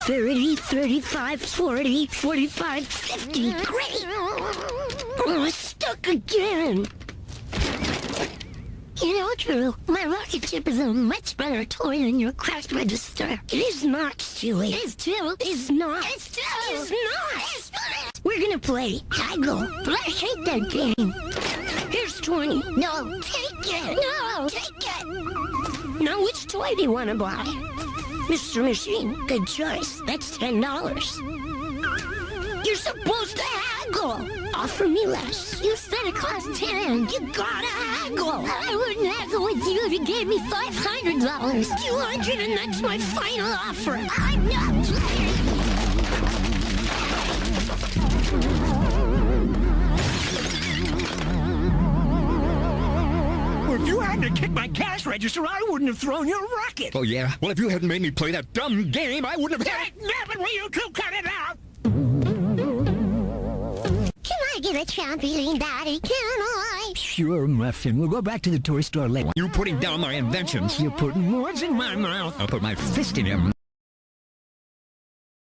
30, 35, 40, 45, 50. Great! Oh, stuck again. You know, Drew, my rocket ship is a much better toy than your crash register. It is not, Stewie. It is too. It's not. It's too. It's not. It's not. We're gonna play Haggle, but I hate that game. Here's 20. No, take it. No, take it. Now, which toy do you want to buy? Mr. Machine, good choice. That's $10. You're supposed to haggle. Offer me less. You said it cost 10. You gotta haggle. I wouldn't haggle with you if you gave me $500. 200, and that's my final offer. I'm not playing. If you hadn't kicked my cash register, I wouldn't have thrown your rocket. Oh, yeah? Well, if you hadn't made me play that dumb game, I wouldn't have had it. Damn it, will you two cut it out? Can I get a trampoline, Daddy? Can I? Sure, Muffin. We'll go back to the toy store later. You putting down my inventions. You're putting words in my mouth. I'll put my fist in him.